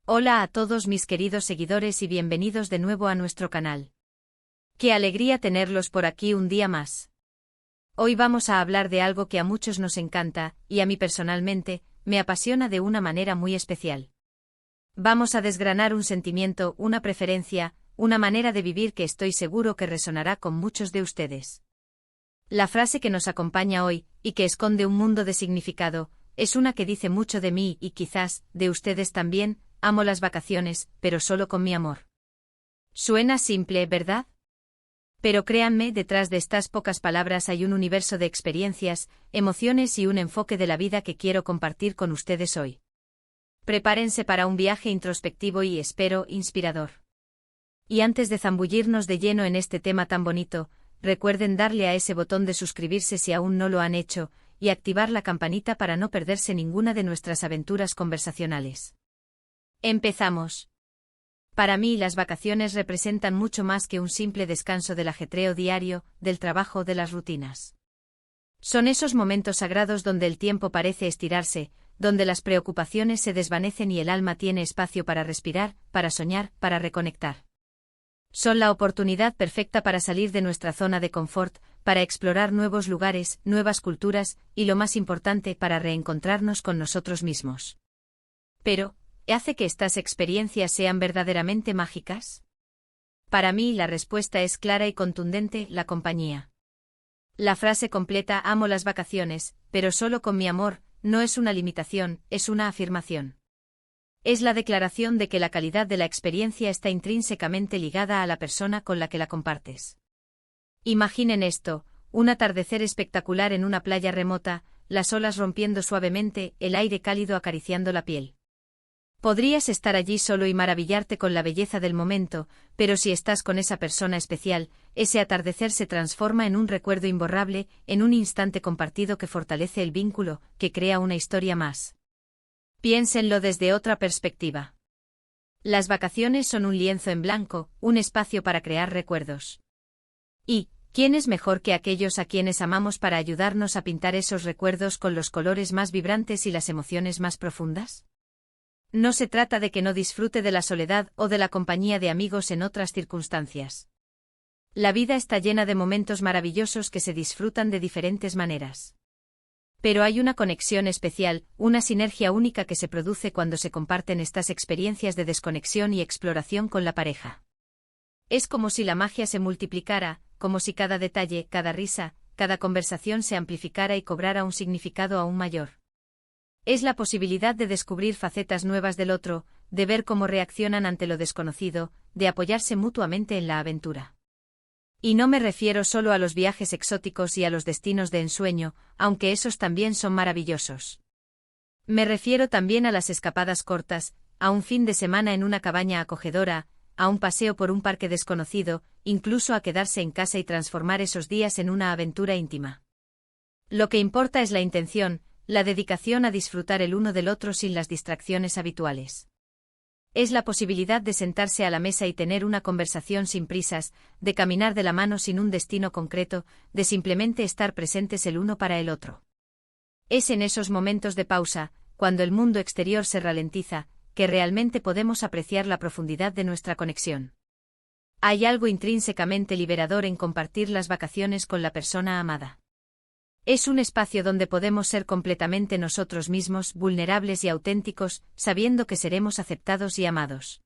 Hola a todos mis queridos seguidores y bienvenidos de nuevo a nuestro canal. Qué alegría tenerlos por aquí un día más. Hoy vamos a hablar de algo que a muchos nos encanta, y a mí personalmente, me apasiona de una manera muy especial. Vamos a desgranar un sentimiento, una preferencia, una manera de vivir que estoy seguro que resonará con muchos de ustedes. La frase que nos acompaña hoy, y que esconde un mundo de significado, es una que dice mucho de mí y quizás, de ustedes también. Amo las vacaciones, pero solo con mi amor. Suena simple, ¿verdad? Pero créanme, detrás de estas pocas palabras hay un universo de experiencias, emociones y un enfoque de la vida que quiero compartir con ustedes hoy. Prepárense para un viaje introspectivo y, espero, inspirador. Y antes de zambullirnos de lleno en este tema tan bonito, recuerden darle a ese botón de suscribirse si aún no lo han hecho, y activar la campanita para no perderse ninguna de nuestras aventuras conversacionales. Empezamos. Para mí las vacaciones representan mucho más que un simple descanso del ajetreo diario, del trabajo, de las rutinas. Son esos momentos sagrados donde el tiempo parece estirarse, donde las preocupaciones se desvanecen y el alma tiene espacio para respirar, para soñar, para reconectar. Son la oportunidad perfecta para salir de nuestra zona de confort, para explorar nuevos lugares, nuevas culturas, y lo más importante, para reencontrarnos con nosotros mismos. Pero, ¿hace que estas experiencias sean verdaderamente mágicas? Para mí la respuesta es clara y contundente: la compañía. La frase completa "amo las vacaciones, pero solo con mi amor", no es una limitación, es una afirmación. Es la declaración de que la calidad de la experiencia está intrínsecamente ligada a la persona con la que la compartes. Imaginen esto: un atardecer espectacular en una playa remota, las olas rompiendo suavemente, el aire cálido acariciando la piel. Podrías estar allí solo y maravillarte con la belleza del momento, pero si estás con esa persona especial, ese atardecer se transforma en un recuerdo imborrable, en un instante compartido que fortalece el vínculo, que crea una historia más. Piénsenlo desde otra perspectiva. Las vacaciones son un lienzo en blanco, un espacio para crear recuerdos. ¿Y quién es mejor que aquellos a quienes amamos para ayudarnos a pintar esos recuerdos con los colores más vibrantes y las emociones más profundas? No se trata de que no disfrute de la soledad o de la compañía de amigos en otras circunstancias. La vida está llena de momentos maravillosos que se disfrutan de diferentes maneras. Pero hay una conexión especial, una sinergia única que se produce cuando se comparten estas experiencias de desconexión y exploración con la pareja. Es como si la magia se multiplicara, como si cada detalle, cada risa, cada conversación se amplificara y cobrara un significado aún mayor. Es la posibilidad de descubrir facetas nuevas del otro, de ver cómo reaccionan ante lo desconocido, de apoyarse mutuamente en la aventura. Y no me refiero solo a los viajes exóticos y a los destinos de ensueño, aunque esos también son maravillosos. Me refiero también a las escapadas cortas, a un fin de semana en una cabaña acogedora, a un paseo por un parque desconocido, incluso a quedarse en casa y transformar esos días en una aventura íntima. Lo que importa es la intención, la dedicación a disfrutar el uno del otro sin las distracciones habituales. Es la posibilidad de sentarse a la mesa y tener una conversación sin prisas, de caminar de la mano sin un destino concreto, de simplemente estar presentes el uno para el otro. Es en esos momentos de pausa, cuando el mundo exterior se ralentiza, que realmente podemos apreciar la profundidad de nuestra conexión. Hay algo intrínsecamente liberador en compartir las vacaciones con la persona amada. Es un espacio donde podemos ser completamente nosotros mismos, vulnerables y auténticos, sabiendo que seremos aceptados y amados.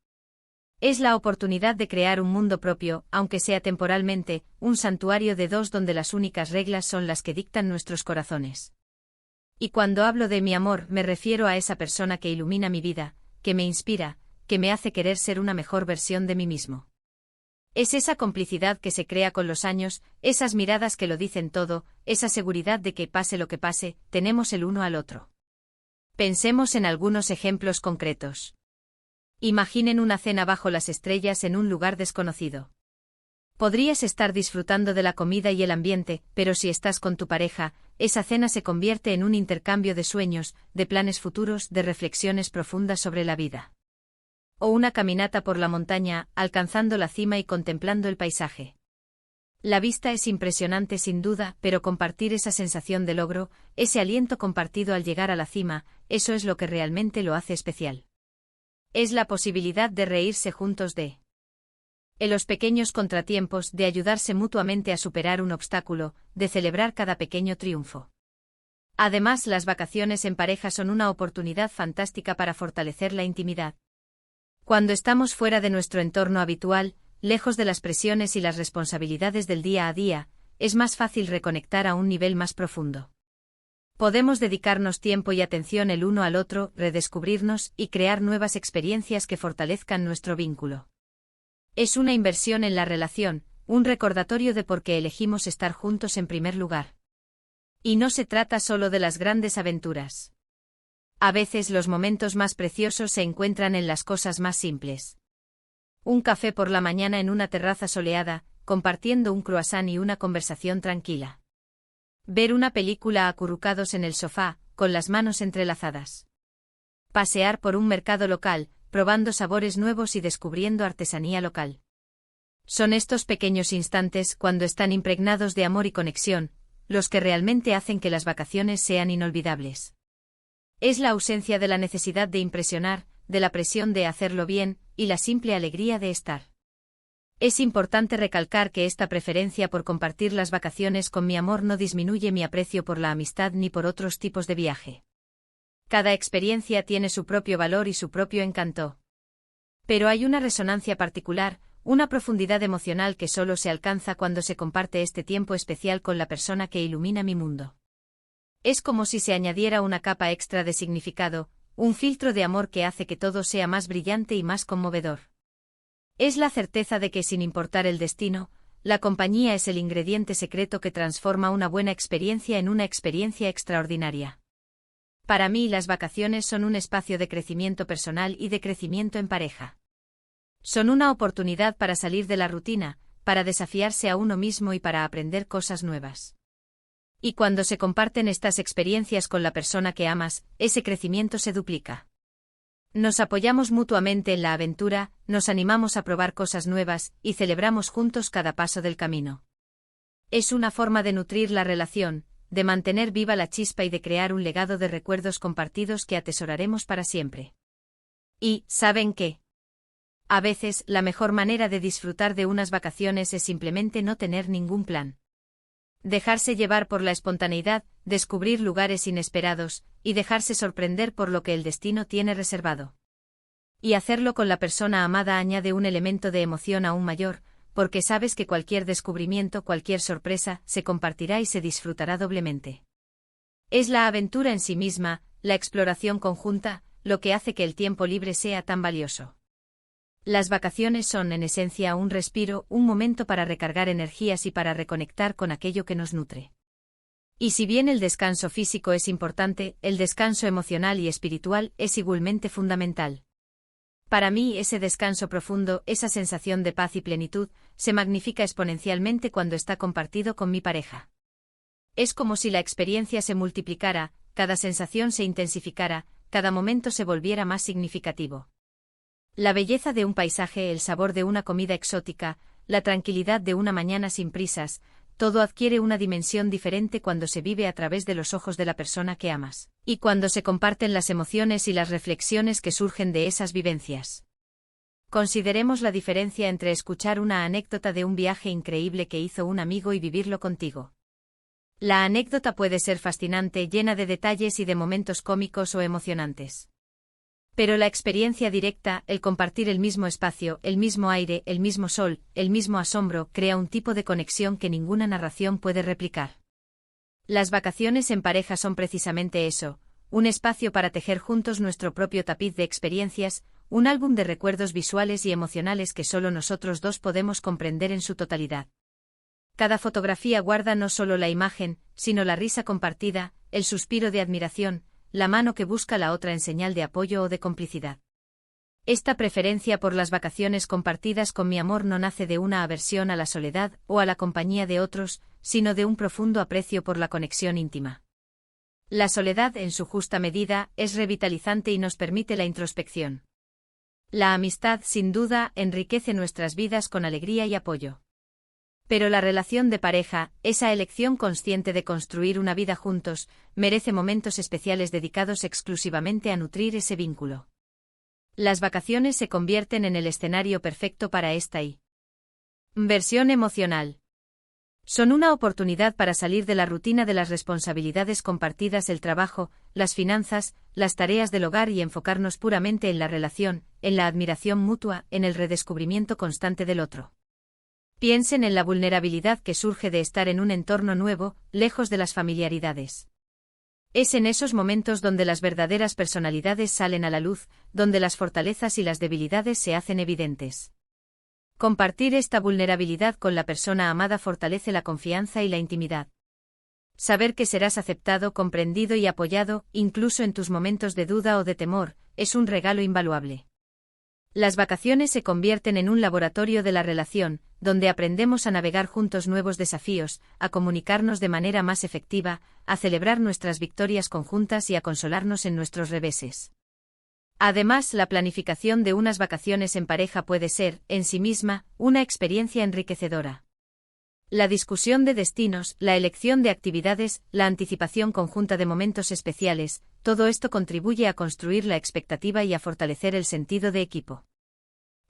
Es la oportunidad de crear un mundo propio, aunque sea temporalmente, un santuario de dos donde las únicas reglas son las que dictan nuestros corazones. Y cuando hablo de mi amor, me refiero a esa persona que ilumina mi vida, que me inspira, que me hace querer ser una mejor versión de mí mismo. Es esa complicidad que se crea con los años, esas miradas que lo dicen todo, esa seguridad de que pase lo que pase, tenemos el uno al otro. Pensemos en algunos ejemplos concretos. Imaginen una cena bajo las estrellas en un lugar desconocido. Podrías estar disfrutando de la comida y el ambiente, pero si estás con tu pareja, esa cena se convierte en un intercambio de sueños, de planes futuros, de reflexiones profundas sobre la vida. O una caminata por la montaña, alcanzando la cima y contemplando el paisaje. La vista es impresionante sin duda, pero compartir esa sensación de logro, ese aliento compartido al llegar a la cima, eso es lo que realmente lo hace especial. Es la posibilidad de reírse juntos en los pequeños contratiempos, de ayudarse mutuamente a superar un obstáculo, de celebrar cada pequeño triunfo. Además, las vacaciones en pareja son una oportunidad fantástica para fortalecer la intimidad. Cuando estamos fuera de nuestro entorno habitual, lejos de las presiones y las responsabilidades del día a día, es más fácil reconectar a un nivel más profundo. Podemos dedicarnos tiempo y atención el uno al otro, redescubrirnos y crear nuevas experiencias que fortalezcan nuestro vínculo. Es una inversión en la relación, un recordatorio de por qué elegimos estar juntos en primer lugar. Y no se trata solo de las grandes aventuras. A veces los momentos más preciosos se encuentran en las cosas más simples. Un café por la mañana en una terraza soleada, compartiendo un croissant y una conversación tranquila. Ver una película acurrucados en el sofá, con las manos entrelazadas. Pasear por un mercado local, probando sabores nuevos y descubriendo artesanía local. Son estos pequeños instantes, cuando están impregnados de amor y conexión, los que realmente hacen que las vacaciones sean inolvidables. Es la ausencia de la necesidad de impresionar, de la presión de hacerlo bien, y la simple alegría de estar. Es importante recalcar que esta preferencia por compartir las vacaciones con mi amor no disminuye mi aprecio por la amistad ni por otros tipos de viaje. Cada experiencia tiene su propio valor y su propio encanto. Pero hay una resonancia particular, una profundidad emocional que solo se alcanza cuando se comparte este tiempo especial con la persona que ilumina mi mundo. Es como si se añadiera una capa extra de significado, un filtro de amor que hace que todo sea más brillante y más conmovedor. Es la certeza de que, sin importar el destino, la compañía es el ingrediente secreto que transforma una buena experiencia en una experiencia extraordinaria. Para mí, las vacaciones son un espacio de crecimiento personal y de crecimiento en pareja. Son una oportunidad para salir de la rutina, para desafiarse a uno mismo y para aprender cosas nuevas. Y cuando se comparten estas experiencias con la persona que amas, ese crecimiento se duplica. Nos apoyamos mutuamente en la aventura, nos animamos a probar cosas nuevas, y celebramos juntos cada paso del camino. Es una forma de nutrir la relación, de mantener viva la chispa y de crear un legado de recuerdos compartidos que atesoraremos para siempre. Y, ¿saben qué? A veces, la mejor manera de disfrutar de unas vacaciones es simplemente no tener ningún plan. Dejarse llevar por la espontaneidad, descubrir lugares inesperados, y dejarse sorprender por lo que el destino tiene reservado. Y hacerlo con la persona amada añade un elemento de emoción aún mayor, porque sabes que cualquier descubrimiento, cualquier sorpresa, se compartirá y se disfrutará doblemente. Es la aventura en sí misma, la exploración conjunta, lo que hace que el tiempo libre sea tan valioso. Las vacaciones son en esencia un respiro, un momento para recargar energías y para reconectar con aquello que nos nutre. Y si bien el descanso físico es importante, el descanso emocional y espiritual es igualmente fundamental. Para mí, ese descanso profundo, esa sensación de paz y plenitud, se magnifica exponencialmente cuando está compartido con mi pareja. Es como si la experiencia se multiplicara, cada sensación se intensificara, cada momento se volviera más significativo. La belleza de un paisaje, el sabor de una comida exótica, la tranquilidad de una mañana sin prisas, todo adquiere una dimensión diferente cuando se vive a través de los ojos de la persona que amas, y cuando se comparten las emociones y las reflexiones que surgen de esas vivencias. Consideremos la diferencia entre escuchar una anécdota de un viaje increíble que hizo un amigo y vivirlo contigo. La anécdota puede ser fascinante, llena de detalles y de momentos cómicos o emocionantes. Pero la experiencia directa, el compartir el mismo espacio, el mismo aire, el mismo sol, el mismo asombro, crea un tipo de conexión que ninguna narración puede replicar. Las vacaciones en pareja son precisamente eso, un espacio para tejer juntos nuestro propio tapiz de experiencias, un álbum de recuerdos visuales y emocionales que solo nosotros dos podemos comprender en su totalidad. Cada fotografía guarda no solo la imagen, sino la risa compartida, el suspiro de admiración, la mano que busca la otra en señal de apoyo o de complicidad. Esta preferencia por las vacaciones compartidas con mi amor no nace de una aversión a la soledad o a la compañía de otros, sino de un profundo aprecio por la conexión íntima. La soledad, en su justa medida, es revitalizante y nos permite la introspección. La amistad, sin duda, enriquece nuestras vidas con alegría y apoyo. Pero la relación de pareja, esa elección consciente de construir una vida juntos, merece momentos especiales dedicados exclusivamente a nutrir ese vínculo. Las vacaciones se convierten en el escenario perfecto para esta versión emocional. Son una oportunidad para salir de la rutina de las responsabilidades compartidas, el trabajo, las finanzas, las tareas del hogar y enfocarnos puramente en la relación, en la admiración mutua, en el redescubrimiento constante del otro. Piensen en la vulnerabilidad que surge de estar en un entorno nuevo, lejos de las familiaridades. Es en esos momentos donde las verdaderas personalidades salen a la luz, donde las fortalezas y las debilidades se hacen evidentes. Compartir esta vulnerabilidad con la persona amada fortalece la confianza y la intimidad. Saber que serás aceptado, comprendido y apoyado, incluso en tus momentos de duda o de temor, es un regalo invaluable. Las vacaciones se convierten en un laboratorio de la relación, donde aprendemos a navegar juntos nuevos desafíos, a comunicarnos de manera más efectiva, a celebrar nuestras victorias conjuntas y a consolarnos en nuestros reveses. Además, la planificación de unas vacaciones en pareja puede ser, en sí misma, una experiencia enriquecedora. La discusión de destinos, la elección de actividades, la anticipación conjunta de momentos especiales, todo esto contribuye a construir la expectativa y a fortalecer el sentido de equipo.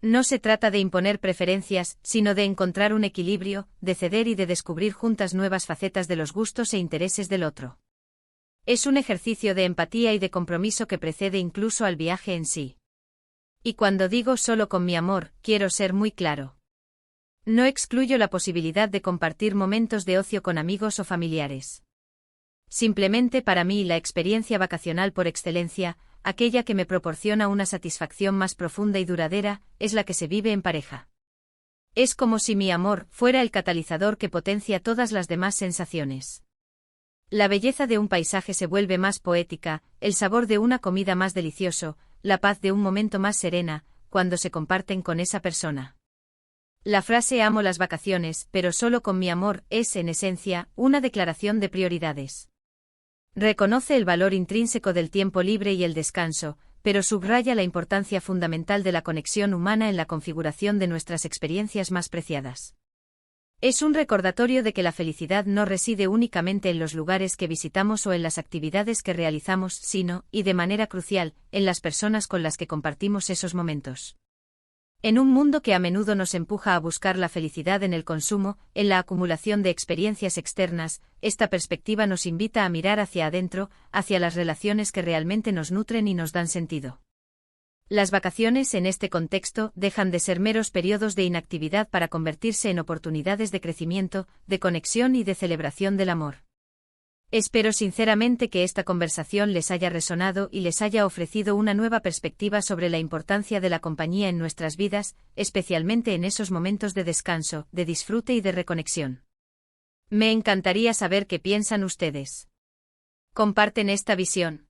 No se trata de imponer preferencias, sino de encontrar un equilibrio, de ceder y de descubrir juntas nuevas facetas de los gustos e intereses del otro. Es un ejercicio de empatía y de compromiso que precede incluso al viaje en sí. Y cuando digo solo con mi amor, quiero ser muy claro. No excluyo la posibilidad de compartir momentos de ocio con amigos o familiares. Simplemente para mí la experiencia vacacional por excelencia, aquella que me proporciona una satisfacción más profunda y duradera, es la que se vive en pareja. Es como si mi amor fuera el catalizador que potencia todas las demás sensaciones. La belleza de un paisaje se vuelve más poética, el sabor de una comida más delicioso, la paz de un momento más serena, cuando se comparten con esa persona. La frase amo las vacaciones, pero solo con mi amor, es, en esencia, una declaración de prioridades. Reconoce el valor intrínseco del tiempo libre y el descanso, pero subraya la importancia fundamental de la conexión humana en la configuración de nuestras experiencias más preciadas. Es un recordatorio de que la felicidad no reside únicamente en los lugares que visitamos o en las actividades que realizamos, sino, y de manera crucial, en las personas con las que compartimos esos momentos. En un mundo que a menudo nos empuja a buscar la felicidad en el consumo, en la acumulación de experiencias externas, esta perspectiva nos invita a mirar hacia adentro, hacia las relaciones que realmente nos nutren y nos dan sentido. Las vacaciones en este contexto dejan de ser meros periodos de inactividad para convertirse en oportunidades de crecimiento, de conexión y de celebración del amor. Espero sinceramente que esta conversación les haya resonado y les haya ofrecido una nueva perspectiva sobre la importancia de la compañía en nuestras vidas, especialmente en esos momentos de descanso, de disfrute y de reconexión. Me encantaría saber qué piensan ustedes. ¿Comparten esta visión?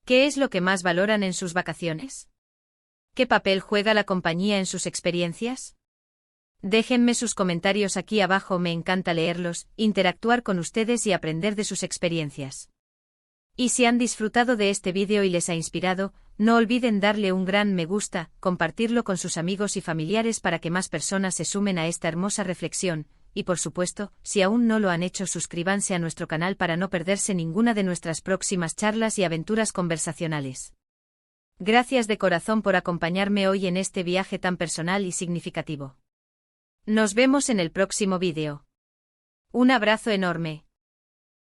¿Qué es lo que más valoran en sus vacaciones? ¿Qué papel juega la compañía en sus experiencias? Déjenme sus comentarios aquí abajo, me encanta leerlos, interactuar con ustedes y aprender de sus experiencias. Y si han disfrutado de este vídeo y les ha inspirado, no olviden darle un gran me gusta, compartirlo con sus amigos y familiares para que más personas se sumen a esta hermosa reflexión, y por supuesto, si aún no lo han hecho, suscríbanse a nuestro canal para no perderse ninguna de nuestras próximas charlas y aventuras conversacionales. Gracias de corazón por acompañarme hoy en este viaje tan personal y significativo. Nos vemos en el próximo vídeo. Un abrazo enorme.